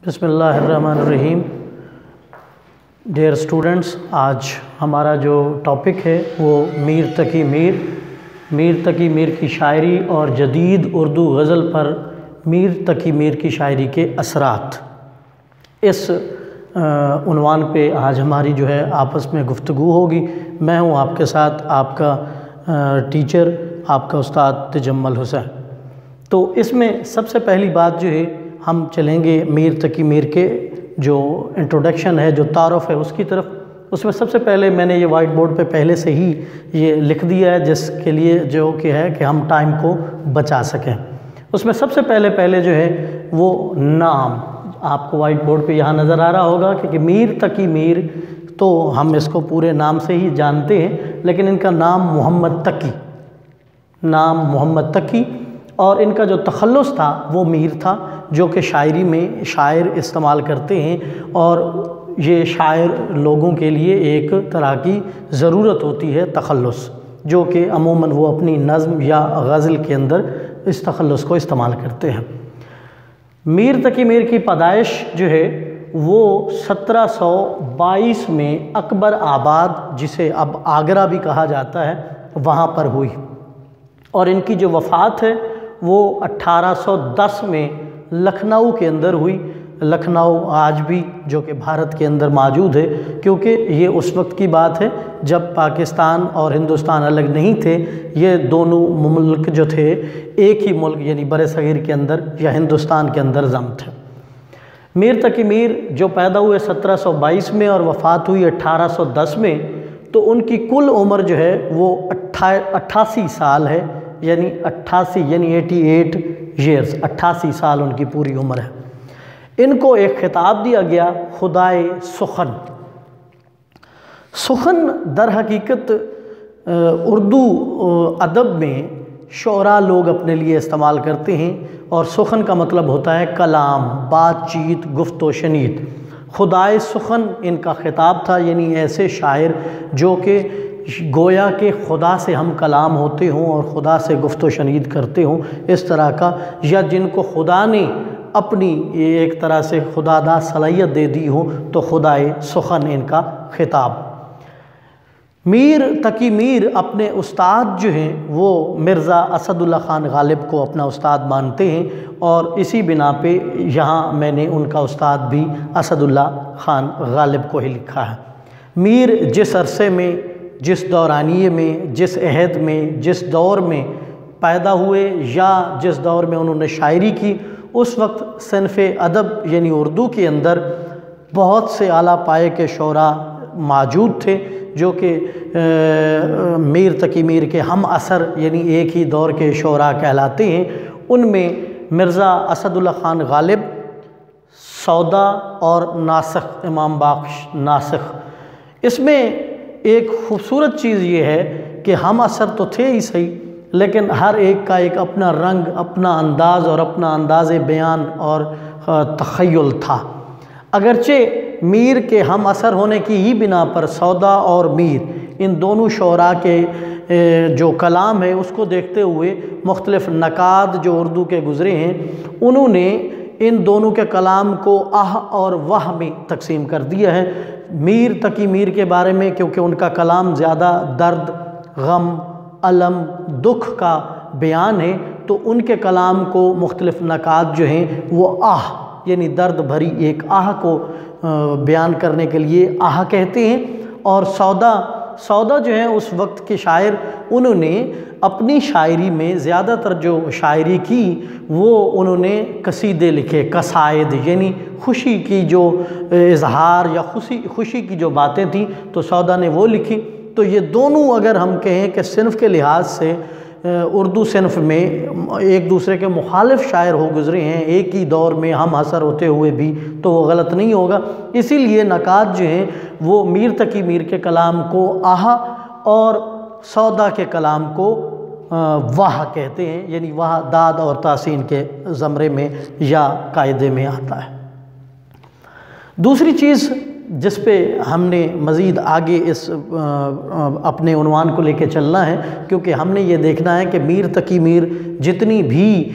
بسم اللہ الرحمن الرحیم۔ ڈیئر اسٹوڈنٹس، آج ہمارا جو ٹاپک ہے وہ میر تقی میر کی شاعری اور جدید اردو غزل پر میر تقی میر کی شاعری کے اثرات، اس عنوان پہ آج ہماری جو ہے آپس میں گفتگو ہوگی۔ میں ہوں آپ کے ساتھ آپ کا ٹیچر، آپ کا استاد تجمل حسین۔ تو اس میں سب سے پہلی بات جو ہے ہم چلیں گے میر تقی میر کے جو انٹروڈکشن ہے، جو تعارف ہے اس کی طرف۔ اس میں سب سے پہلے میں نے یہ وائٹ بورڈ پہ پہلے سے ہی یہ لکھ دیا ہے، جس کے لیے جو کہ ہے کہ ہم ٹائم کو بچا سکیں۔ اس میں سب سے پہلے جو ہے وہ نام آپ کو وائٹ بورڈ پہ یہاں نظر آ رہا ہوگا کہ میر تقی میر، تو ہم اس کو پورے نام سے ہی جانتے ہیں، لیکن ان کا نام محمد تقی اور ان کا جو تخلص تھا وہ میر تھا، جو کہ شاعری میں شاعر استعمال کرتے ہیں، اور یہ شاعر لوگوں کے لیے ایک طرح کی ضرورت ہوتی ہے تخلص، جو کہ عموماً وہ اپنی نظم یا غزل کے اندر اس تخلص کو استعمال کرتے ہیں۔ میر تقی میر کی پیدائش جو ہے وہ 1722 میں اکبر آباد، جسے اب آگرہ بھی کہا جاتا ہے، وہاں پر ہوئی، اور ان کی جو وفات ہے وہ 1810 میں لکھنؤ کے اندر ہوئی۔ لکھنؤ آج بھی جو کہ بھارت کے اندر موجود ہے، کیونکہ یہ اس وقت کی بات ہے جب پاکستان اور ہندوستان الگ نہیں تھے، یہ دونوں ملک جو تھے ایک ہی ملک یعنی بر صغیر کے اندر یا ہندوستان کے اندر ضم تھے۔ میر تقی میر جو پیدا ہوئے 1722 میں اور وفات ہوئی 1810 میں، تو ان کی کل عمر جو ہے وہ 88 سال ہے، یعنی 88 ایئرز، 88 سال ان کی پوری عمر ہے۔ ان کو ایک خطاب دیا گیا خدائے سخن۔ سخن در حقیقت اردو ادب میں شعراء لوگ اپنے لیے استعمال کرتے ہیں، اور سخن کا مطلب ہوتا ہے کلام، بات چیت، گفت و شنید۔ خدائے سخن ان کا خطاب تھا، یعنی ایسے شاعر جو کہ گویا کہ خدا سے ہم کلام ہوتے ہوں اور خدا سے گفت و شنید کرتے ہوں، اس طرح کا، یا جن کو خدا نے اپنی ایک طرح سے خدا داد صلاحیت دے دی ہو، تو خدائے سخن ان کا خطاب۔ میر تقی میر اپنے استاد جو ہیں وہ مرزا اسد اللہ خان غالب کو اپنا استاد مانتے ہیں، اور اسی بنا پہ یہاں میں نے ان کا استاد بھی اسد اللہ خان غالب کو ہی لکھا ہے۔ میر جس عرصے میں، جس دورانیے میں، جس عہد میں، جس دور میں پیدا ہوئے یا جس دور میں انہوں نے شاعری کی، اس وقت صنف ادب یعنی اردو کے اندر بہت سے اعلیٰ پائے کے شعراء موجود تھے، جو کہ میر تقی میر کے ہم اثر یعنی ایک ہی دور کے شعراء کہلاتے ہیں۔ ان میں مرزا اسد اللہ خان غالب، سودا اور ناسخ، امام بخش ناسخ۔ اس میں ایک خوبصورت چیز یہ ہے کہ ہم اثر تو تھے ہی صحیح، لیکن ہر ایک کا ایک اپنا رنگ، اپنا انداز اور اپنا انداز بیان اور تخیل تھا۔ اگرچہ میر کے ہم اثر ہونے کی ہی بنا پر سودا اور میر، ان دونوں شعراء کے جو کلام ہے اس کو دیکھتے ہوئے مختلف نقاد جو اردو کے گزرے ہیں، انہوں نے ان دونوں کے کلام کو اور وہ میں تقسیم کر دیا ہے۔ میر تقی میر کے بارے میں کیونکہ ان کا کلام زیادہ درد، غم، الم، دکھ کا بیان ہے، تو ان کے کلام کو مختلف نقاد جو ہیں وہ یعنی درد بھری ایک کو بیان کرنے کے لیے کہتے ہیں۔ اور سودا جو ہیں اس وقت کے شاعر، انہوں نے اپنی شاعری میں زیادہ تر جو شاعری کی وہ انہوں نے قصیدے لکھے، قصائد، یعنی خوشی کی جو اظہار یا خوشی کی جو باتیں تھیں، تو سودا نے وہ لکھی۔ تو یہ دونوں اگر ہم کہیں کہ صنف کے لحاظ سے اردو صنف میں ایک دوسرے کے مخالف شاعر ہو گزرے ہیں ایک ہی دور میں ہم اثر ہوتے ہوئے بھی، تو وہ غلط نہیں ہوگا۔ اسی لیے نقاد جو ہیں وہ میر تقی میر کے کلام کو اور سودا کے کلام کو واہ کہتے ہیں، یعنی واہ داد اور تحسین کے زمرے میں یا قاعدے میں آتا ہے۔ دوسری چیز جس پہ ہم نے مزید آگے اس اپنے عنوان کو لے کے چلنا ہے، کیونکہ ہم نے یہ دیکھنا ہے کہ میر تقی میر جتنی بھی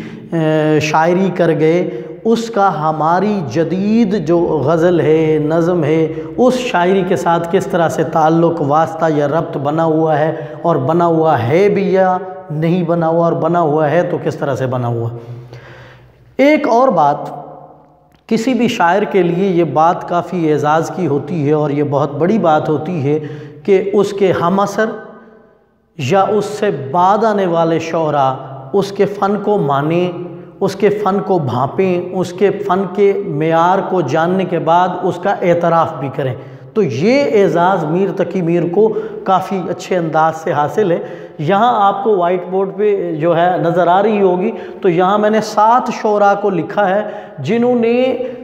شاعری کر گئے اس کا ہماری جدید جو غزل ہے، نظم ہے، اس شاعری کے ساتھ کس طرح سے تعلق، واسطہ یا ربط بنا ہوا ہے، اور بنا ہوا ہے بھی یا نہیں بنا ہوا، اور بنا ہوا ہے تو کس طرح سے بنا ہوا۔ ایک اور بات، کسی بھی شاعر کے لیے یہ بات کافی اعزاز کی ہوتی ہے اور یہ بہت بڑی بات ہوتی ہے کہ اس کے ہم عصر یا اس سے بعد آنے والے شعراء اس کے فن کو مانیں، اس کے فن کو بھانپیں، اس کے فن کے معیار کو جاننے کے بعد اس کا اعتراف بھی کریں۔ تو یہ اعزاز میر تقی میر کو کافی اچھے انداز سے حاصل ہے۔ یہاں آپ کو وائٹ بورڈ پہ جو ہے نظر آ رہی ہوگی، تو یہاں میں نے 7 شعراء کو لکھا ہے جنہوں نے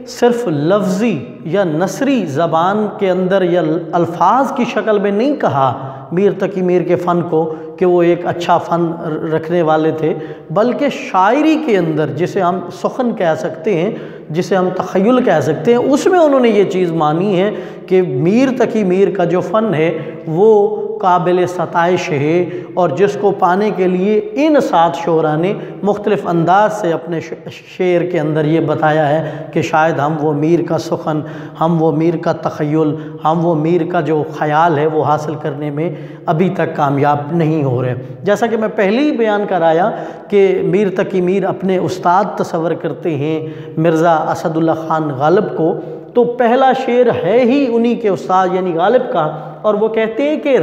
صرف لفظی یا نثری زبان کے اندر یا الفاظ کی شکل میں نہیں کہا میر تقی میر کے فن کو کہ وہ ایک اچھا فن رکھنے والے تھے، بلکہ شاعری کے اندر جسے ہم سخن کہہ سکتے ہیں، جسے ہم تخیل کہہ سکتے ہیں، اس میں انہوں نے یہ چیز مانی ہے کہ میر تقی میر کا جو فن ہے وہ قابل ستائش ہے، اور جس کو پانے کے لیے ان 7 شعراء نے مختلف انداز سے اپنے شعر کے اندر یہ بتایا ہے کہ شاید ہم وہ میر کا سخن، ہم وہ میر کا تخیل، ہم وہ میر کا جو خیال ہے وہ حاصل کرنے میں ابھی تک کامیاب نہیں ہو رہے۔ جیسا کہ میں پہلے ہی بیان کرایا کہ میر تقی میر اپنے استاد تصور کرتے ہیں مرزا اسد اللہ خان غالب کو، تو پہلا شعر ہے ہی انہی کے استاد یعنی غالب کا، اور وہ کہتے ہیں کہ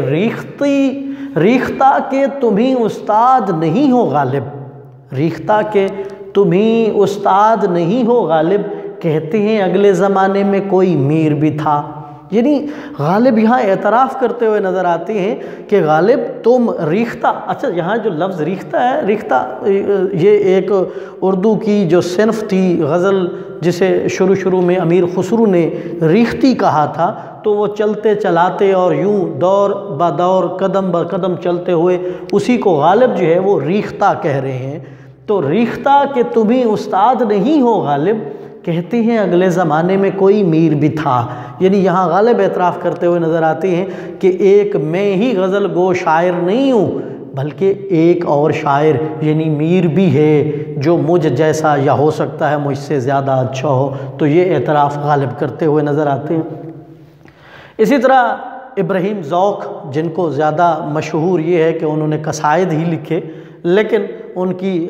ریختہ کہ تمہیں استاد نہیں ہو غالب، ریختہ کہ تمہیں استاد نہیں ہو غالب، کہتے ہیں اگلے زمانے میں کوئی میر بھی تھا۔ یعنی غالب یہاں اعتراف کرتے ہوئے نظر آتے ہیں کہ غالب تم ریختہ، اچھا یہاں جو لفظ ریختہ ہے، ریختہ یہ ایک اردو کی جو صنف تھی غزل جسے شروع میں امیر خسرو نے ریختی کہا تھا، تو وہ چلتے چلاتے اور یوں دور با دور قدم بہ قدم چلتے ہوئے اسی کو غالب جو ہے وہ ریختہ کہہ رہے ہیں۔ تو ریختہ کہ تمہیں استاد نہیں ہو غالب، کہتے ہیں اگلے زمانے میں کوئی میر بھی تھا۔ یعنی یہاں غالب اعتراف کرتے ہوئے نظر آتے ہیں کہ ایک میں ہی غزل گو شاعر نہیں ہوں، بلکہ ایک اور شاعر یعنی میر بھی ہے جو مجھ جیسا یا ہو سکتا ہے مجھ سے زیادہ اچھا ہو۔ تو یہ اعتراف غالب کرتے ہوئے نظر آتے ہیں۔ اسی طرح ابراہیم ذوق، جن کو زیادہ مشہور یہ ہے کہ انہوں نے قصائد ہی لکھے، لیکن ان کی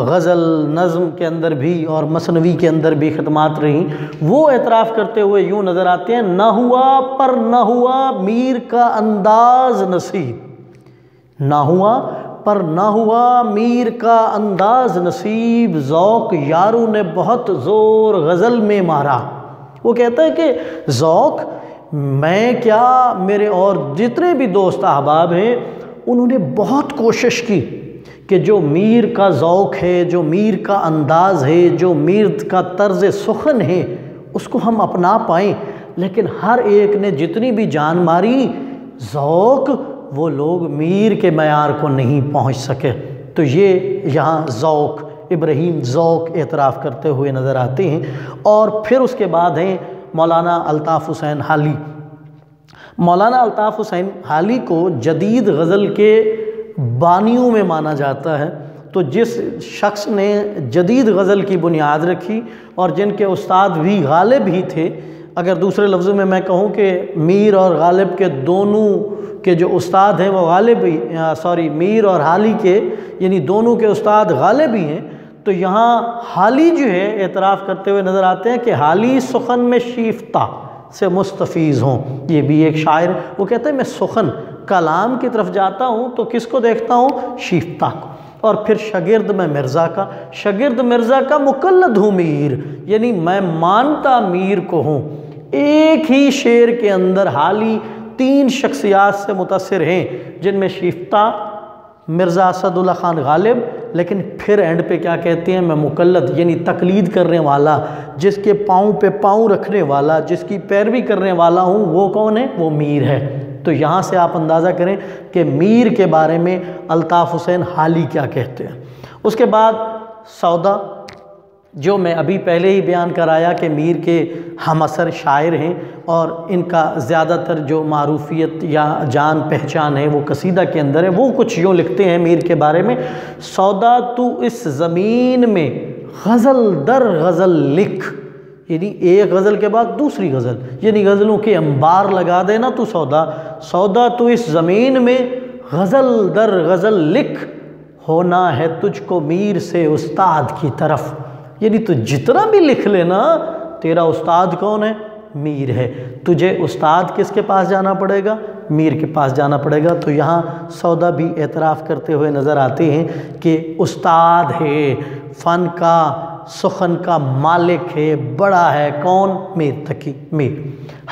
غزل نظم کے اندر بھی اور مثنوی کے اندر بھی خدمات رہیں، وہ اعتراف کرتے ہوئے یوں نظر آتے ہیں، نہ ہوا پر نہ ہوا میر کا انداز نصیب، نہ ہوا پر نہ ہوا میر کا انداز نصیب، ذوق یاروں نے بہت زور غزل میں مارا۔ وہ کہتا ہے کہ ذوق میں کیا، میرے اور جتنے بھی دوست احباب ہیں انہوں نے بہت کوشش کی کہ جو میر کا ذوق ہے، جو میر کا انداز ہے، جو میر کا طرز سخن ہے اس کو ہم اپنا پائیں، لیکن ہر ایک نے جتنی بھی جان ماری، ذوق وہ لوگ میر کے معیار کو نہیں پہنچ سکے۔ تو یہ یہاں ذوق، ابراہیم ذوق اعتراف کرتے ہوئے نظر آتے ہیں۔ اور پھر اس کے بعد ہیں مولانا الطاف حسین حالی۔ مولانا الطاف حسین حالی کو جدید غزل کے بانیوں میں مانا جاتا ہے۔ تو جس شخص نے جدید غزل کی بنیاد رکھی اور جن کے استاد بھی غالب ہی تھے، اگر دوسرے لفظوں میں میں کہوں کہ میر اور غالب کے دونوں کے جو استاد ہیں وہ غالب ہی میر اور حالی کے یعنی دونوں کے استاد غالب ہی ہیں، تو یہاں حالی جو ہے اعتراف کرتے ہوئے نظر آتے ہیں کہ حالی سخن میں شیفتہ سے مستفیض ہوں۔ یہ بھی ایک شاعر، وہ کہتے ہیں میں سخن کلام کی طرف جاتا ہوں تو کس کو دیکھتا ہوں؟ شیفتہ کو۔ اور پھر شاگرد میں مرزا کا، شاگرد مرزا کا مقلد ہوں میر، یعنی میں مانتا میر کو ہوں۔ ایک ہی شعر کے اندر حالی 3 شخصیات سے متاثر ہیں، جن میں شیفتہ، مرزا اسد اللہ خان غالب، لیکن پھر اینڈ پہ کیا کہتے ہیں؟ میں مقلد یعنی تقلید کرنے والا، جس کے پاؤں پہ پاؤں رکھنے والا، جس کی پیروی کرنے والا ہوں، وہ کون ہے؟ وہ میر ہے۔ تو یہاں سے آپ اندازہ کریں کہ میر کے بارے میں الطاف حسین حالی کیا کہتے ہیں۔ اس کے بعد سودا، جو میں ابھی پہلے ہی بیان کرایا کہ میر کے ہم عصر شاعر ہیں اور ان کا زیادہ تر جو معروفیت یا جان پہچان ہے وہ قصیدہ کے اندر ہے۔ وہ کچھ یوں لکھتے ہیں میر کے بارے میں، سودا تو اس زمین میں غزل در غزل لکھ، یعنی ایک غزل کے بعد دوسری غزل، یعنی غزلوں کے انبار لگا دینا تو سودا تو اس زمین میں غزل در غزل لکھ، ہونا ہے تجھ کو میر سے استاد کی طرف، یعنی تو جتنا بھی لکھ لینا، تیرا استاد کون ہے؟ میر ہے، تجھے استاد کس کے پاس جانا پڑے گا؟ میر کے پاس جانا پڑے گا۔ تو یہاں سودا بھی اعتراف کرتے ہوئے نظر آتے ہیں کہ استاد ہے، فن کا سخن کا مالک ہے، بڑا ہے، کون؟ میر تقی میر۔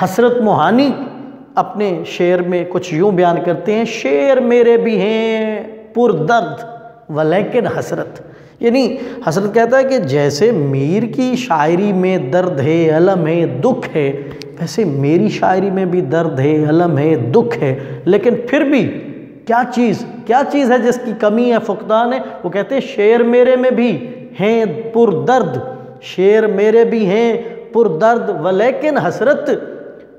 حسرت موہانی اپنے شعر میں کچھ یوں بیان کرتے ہیں، شعر میرے بھی ہیں پر درد ولیکن حسرت، یعنی حسرت کہتا ہے کہ جیسے میر کی شاعری میں درد ہے، علم ہے، دکھ ہے، ویسے میری شاعری میں بھی درد ہے، علم ہے، دکھ ہے، لیکن پھر بھی کیا چیز ہے جس کی کمی ہے، فقدان ہے؟ وہ کہتے ہیں شعر میرے میں بھی ہیں پر درد، شعر میرے بھی ہیں پر درد ولیکن حسرت،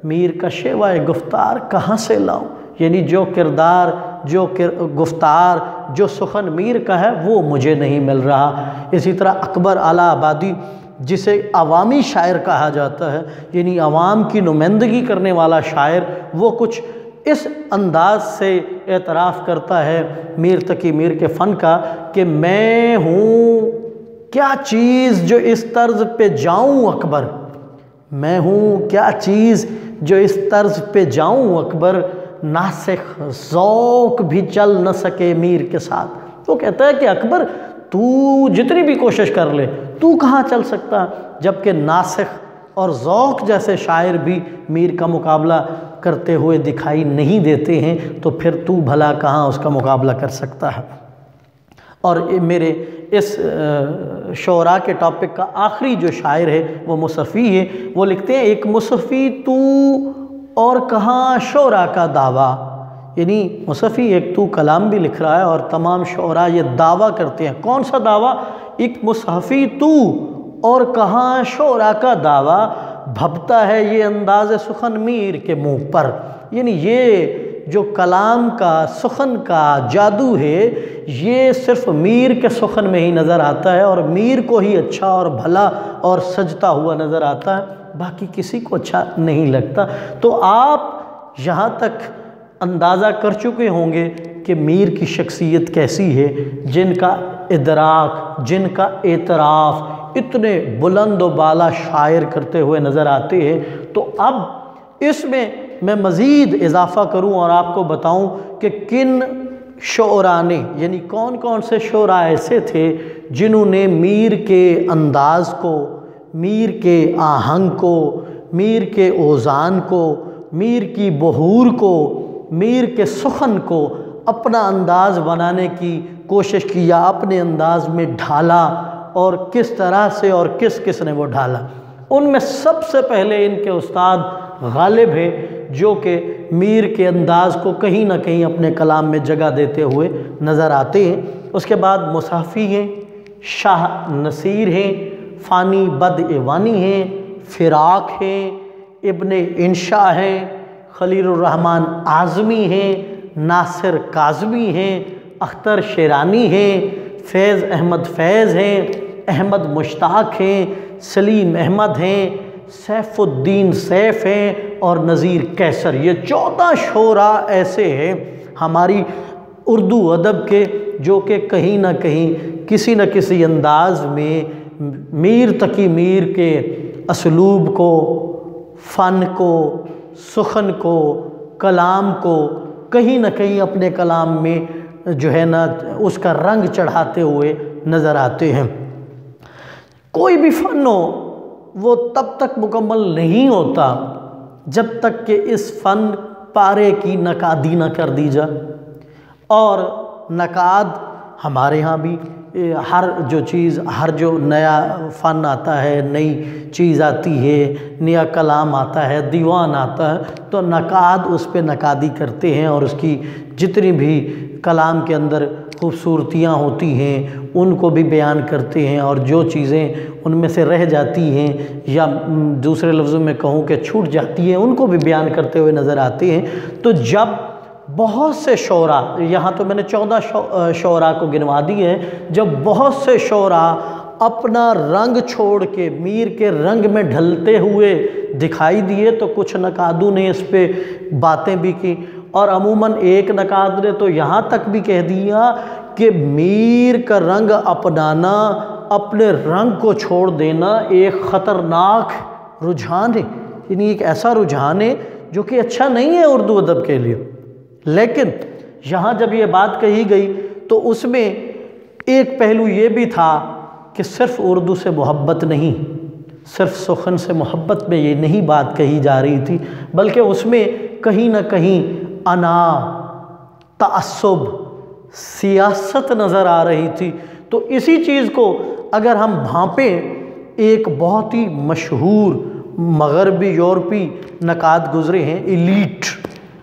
میر کا شیوائے گفتار کہاں سے لاؤں، یعنی جو کردار، جو گفتار، جو سخن میر کا ہے وہ مجھے نہیں مل رہا۔ اسی طرح اکبر اعلیٰ آبادی جسے عوامی شاعر کہا جاتا ہے، یعنی عوام کی نمائندگی کرنے والا شاعر، وہ کچھ اس انداز سے اعتراف کرتا ہے میر تقی میر کے فن کا کہ میں ہوں کیا چیز جو اس طرز پہ جاؤں اکبر، میں ہوں کیا چیز جو اس طرز پہ جاؤں اکبر، ناسخ ذوق بھی چل نہ سکے میر کے ساتھ۔ وہ کہتا ہے کہ اکبر تو جتنی بھی کوشش کر لے تو کہاں چل سکتا، جبکہ ناسخ اور ذوق جیسے شاعر بھی میر کا مقابلہ کرتے ہوئے دکھائی نہیں دیتے ہیں، تو پھر تو بھلا کہاں اس کا مقابلہ کر سکتا ہے۔ اور میرے اس شعراء کے ٹاپک کا آخری جو شاعر ہے وہ مصفی ہے، وہ لکھتے ہیں ایک مصفی تو اور کہاں شعراء کا دعویٰ، یعنی مصفی ایک تو کلام بھی لکھ رہا ہے اور تمام شعراء یہ دعویٰ کرتے ہیں۔ کون سا دعویٰ؟ ایک مصحفی تو اور کہاں شعراء کا دعویٰ، بھبتا ہے یہ انداز سخن میر کے منہ پر، یعنی یہ جو کلام کا سخن کا جادو ہے یہ صرف میر کے سخن میں ہی نظر آتا ہے، اور میر کو ہی اچھا اور بھلا اور سجتا ہوا نظر آتا ہے، باقی کسی کو اچھا نہیں لگتا۔ تو آپ یہاں تک اندازہ کر چکے ہوں گے کہ میر کی شخصیت کیسی ہے، جن کا ادراک، جن کا اعتراف اتنے بلند و بالا شاعر کرتے ہوئے نظر آتے ہیں۔ تو اب اس میں مزید اضافہ کروں اور آپ کو بتاؤں کہ کن شعراء نے، یعنی کون کون سے شعراء ایسے تھے جنہوں نے میر کے انداز کو، میر کے آہنگ کو، میر کے اوزان کو، میر کی بحور کو، میر کے سخن کو اپنا انداز بنانے کی کوشش کی یا اپنے انداز میں ڈھالا، اور کس طرح سے اور کس نے وہ ڈھالا۔ ان میں سب سے پہلے ان کے استاد غالب ہے، جو کہ میر کے انداز کو کہیں نہ کہیں اپنے کلام میں جگہ دیتے ہوئے نظر آتے ہیں۔ اس کے بعد مصحفی ہیں، شاہ نصیر ہیں، فانی بد ایوانی ہیں، فراق ہیں، ابن انشا ہیں، خلیل الرحمن اعظمی ہیں، ناصر کاظمی ہیں، اختر شیرانی ہیں، فیض احمد فیض ہیں، احمد مشتاق ہیں، سلیم احمد ہیں، سیف الدین سیف ہیں اور نذیر کیسر۔ یہ 14 شعراء ایسے ہیں ہماری اردو ادب کے جو کہ کہیں نہ کہیں کسی نہ کسی انداز میں میر تقی میر کے اسلوب کو، فن کو، سخن کو، کلام کو کہیں نہ کہیں اپنے کلام میں جو ہے نا اس کا رنگ چڑھاتے ہوئے نظر آتے ہیں۔ کوئی بھی فن ہو وہ تب تک مکمل نہیں ہوتا جب تک کہ اس فن پارے کی نقادی نہ کر دی جائے، اور نقاد ہمارے ہاں بھی ہر جو نیا فن آتا ہے، نئی چیز آتی ہے، نیا کلام آتا ہے، دیوان آتا ہے، تو نقاد اس پہ نقادی کرتے ہیں اور اس کی جتنی بھی کلام کے اندر خوبصورتیاں ہوتی ہیں ان کو بھی بیان کرتے ہیں، اور جو چیزیں ان میں سے رہ جاتی ہیں یا دوسرے لفظوں میں کہوں کہ چھوٹ جاتی ہیں ان کو بھی بیان کرتے ہوئے نظر آتے ہیں۔ تو جب بہت سے شعراء، یہاں تو میں نے 14 شعراء کو گنوا دی ہے، جب بہت سے شعراء اپنا رنگ چھوڑ کے میر کے رنگ میں ڈھلتے ہوئے دکھائی دیے تو کچھ نقادوں نے اس پہ باتیں بھی کی، اور عموماً ایک نقاد نے تو یہاں تک بھی کہہ دیا کہ میر کا رنگ اپنانا، اپنے رنگ کو چھوڑ دینا ایک خطرناک رجحان ہے، یعنی ایک ایسا رجحان ہے جو کہ اچھا نہیں ہے اردو ادب کے لیے۔ لیکن یہاں جب یہ بات کہی گئی تو اس میں ایک پہلو یہ بھی تھا کہ صرف اردو سے محبت نہیں، صرف سخن سے محبت میں یہ نہیں بات کہی جا رہی تھی، بلکہ اس میں کہیں نہ کہیں انا، تعصب، سیاست نظر آ رہی تھی۔ تو اسی چیز کو اگر ہم بھانپیں، ایک بہت ہی مشہور مغربی یورپی نقاد گزرے ہیں، ایلیٹ،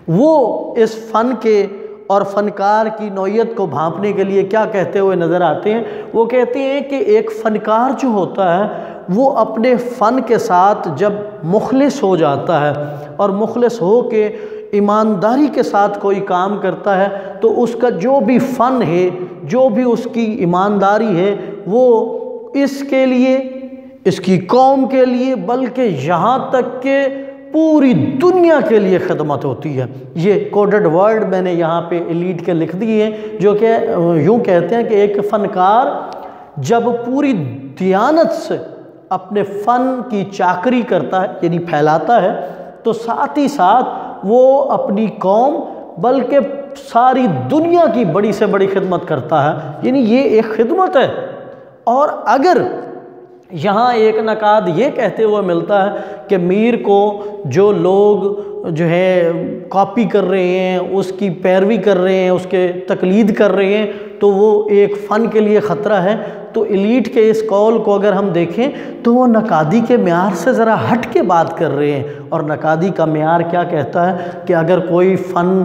وہ اس فن کے اور فنکار کی نوعیت کو بھانپنے کے لیے کیا کہتے ہوئے نظر آتے ہیں؟ وہ کہتے ہیں کہ ایک فنکار جو ہوتا ہے وہ اپنے فن کے ساتھ جب مخلص ہو جاتا ہے اور مخلص ہو کے ایمانداری کے ساتھ کوئی کام کرتا ہے تو اس کا جو بھی فن ہے، جو بھی اس کی ایمانداری ہے، وہ اس کے لیے، اس کی قوم کے لیے، بلکہ یہاں تک کہ پوری دنیا کے لیے خدمت ہوتی ہے۔ یہ کوڈڈ ورڈ میں نے یہاں پہ ایلیٹ کے لکھ دیے ہیں، جو کہ یوں کہتے ہیں کہ ایک فنکار جب پوری دیانت سے اپنے فن کی چاکری کرتا ہے، یعنی پھیلاتا ہے، تو ساتھ ہی ساتھ وہ اپنی قوم بلکہ ساری دنیا کی بڑی سے بڑی خدمت کرتا ہے، یعنی یہ ایک خدمت ہے۔ اور اگر یہاں ایک نقاد یہ کہتے ہوئے ملتا ہے کہ میر کو جو لوگ جو ہے کاپی کر رہے ہیں، اس کی پیروی کر رہے ہیں، اس کے تقلید کر رہے ہیں، تو وہ ایک فن کے لیے خطرہ ہے، تو ایلیٹ کے اس قول کو اگر ہم دیکھیں تو وہ نقادی کے معیار سے ذرا ہٹ کے بات کر رہے ہیں۔ اور نقادی کا معیار کیا کہتا ہے کہ اگر کوئی فن